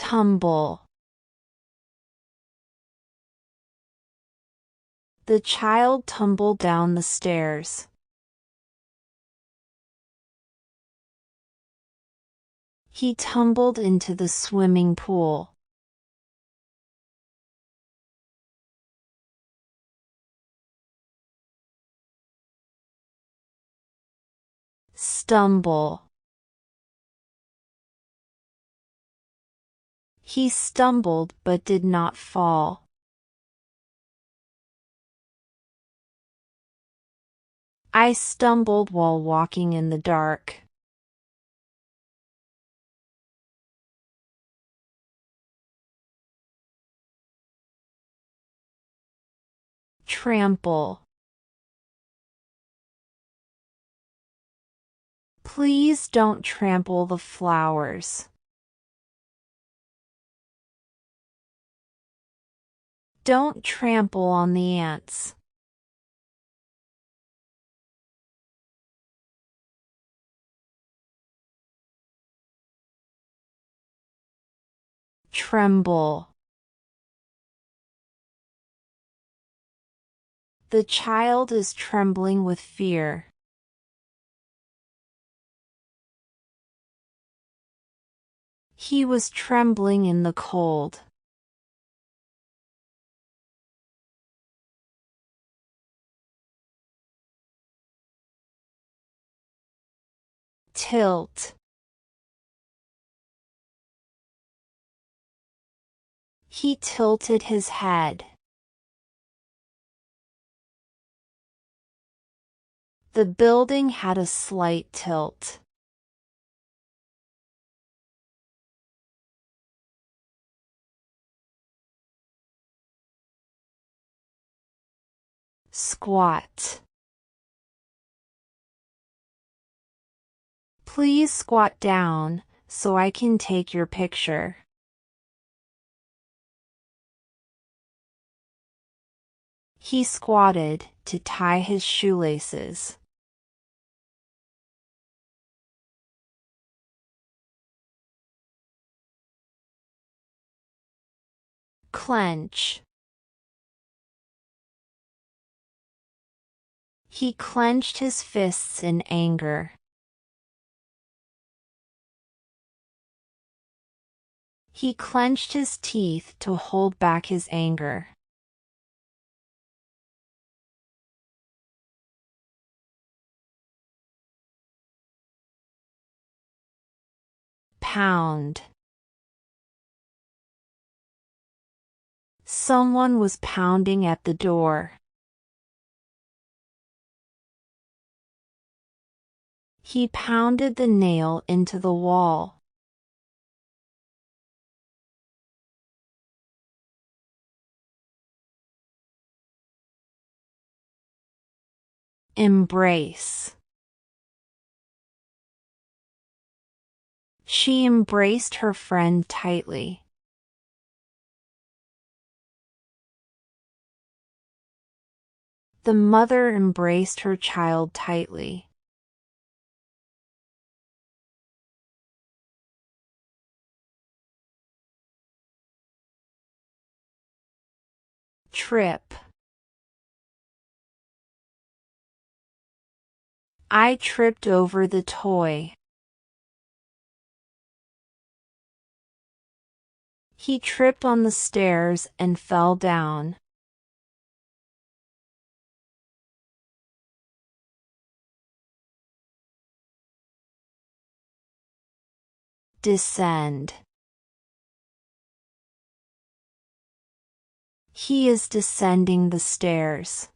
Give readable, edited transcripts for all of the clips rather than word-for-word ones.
Tumble. The child tumbled down the stairs. He tumbled into the swimming pool. Stumble. He stumbled but did not fall. I stumbled while walking in the dark. Trample. Please don't trample the flowers. Don't trample on the ants. Tremble. The child is trembling with fear. He was trembling in the cold. Tilt. He tilted his head. The building had a slight tilt. Squat. Please squat down so I can take your picture. He squatted to tie his shoelaces. Clench. He clenched his fists in anger. He clenched his teeth to hold back his anger. Pound. Someone was pounding at the door. He pounded the nail into the wall. Embrace. She embraced her friend tightly. The mother embraced her child tightly. Trip. I tripped over the toy. He tripped on the stairs and fell down. Descend. He is descending the stairs.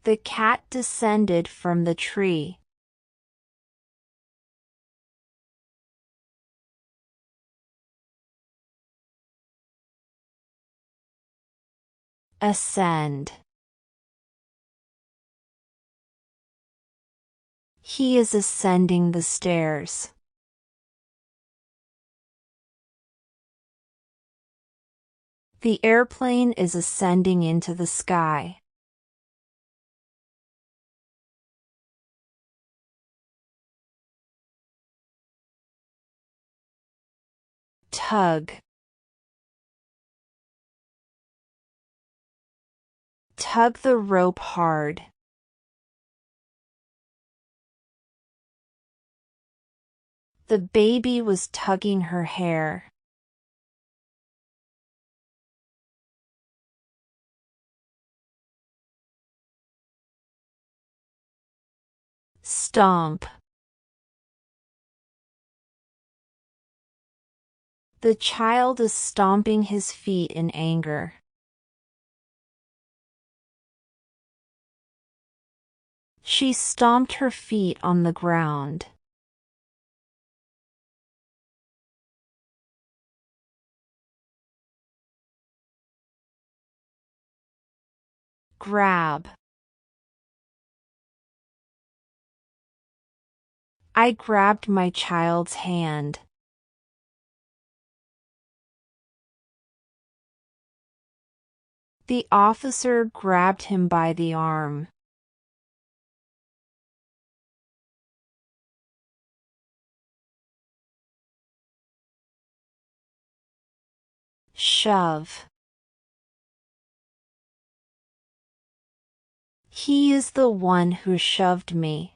The cat descended from the tree. Ascend. He is ascending the stairs. The airplane is ascending into the sky. Tug. Tug the rope hard. The baby was tugging her hair. Stomp. The child is stomping his feet in anger. She stomped her feet on the ground. Grab. I grabbed my child's hand. The officer grabbed him by the arm. Shove. He is the one who shoved me.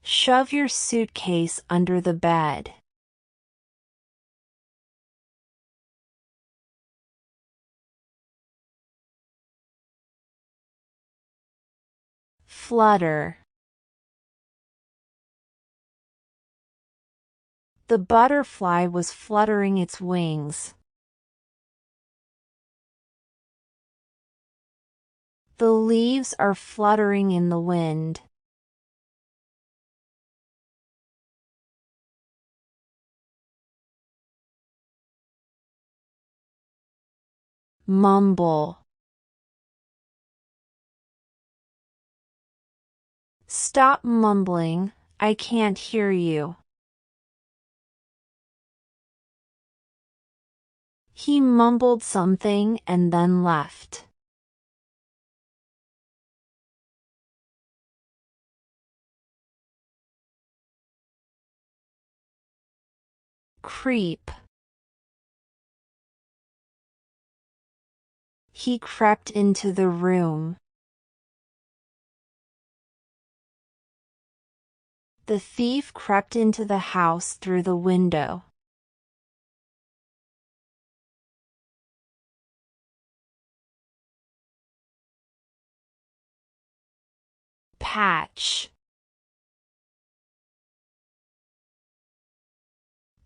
Shove your suitcase under the bed. Flutter. The butterfly was fluttering its wings. The leaves are fluttering in the wind. Mumble. Stop mumbling, I can't hear you. He mumbled something and then left. Creep. He crept into the room. The thief crept into the house through the window. Patch.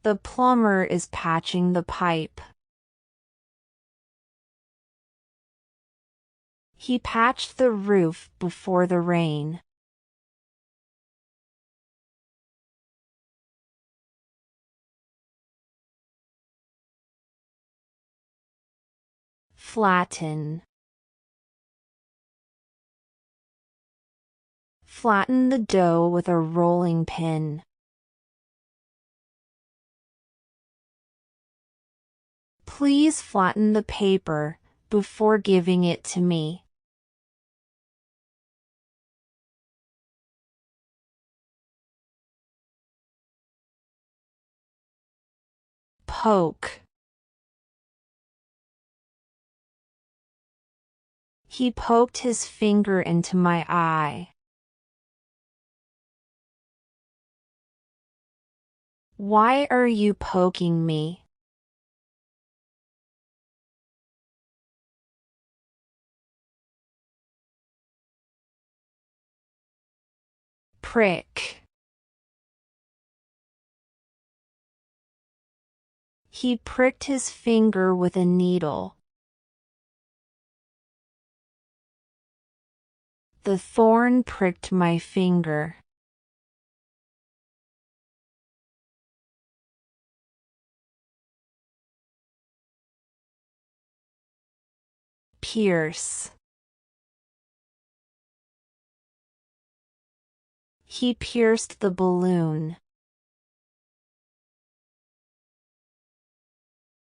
The plumber is patching the pipe. He patched the roof before the rain. Flatten. Flatten the dough with a rolling pin. Please flatten the paper before giving it to me. Poke. He poked his finger into my eye. Why are you poking me? Prick. He pricked his finger with a needle. The thorn pricked my finger. Pierce. He pierced the balloon.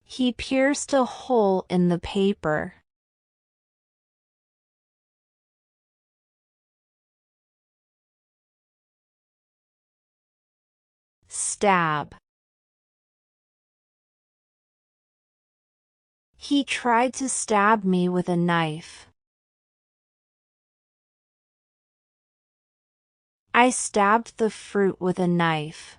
He pierced a hole in the paper. Stab. He tried to stab me with a knife. I stabbed the fruit with a knife.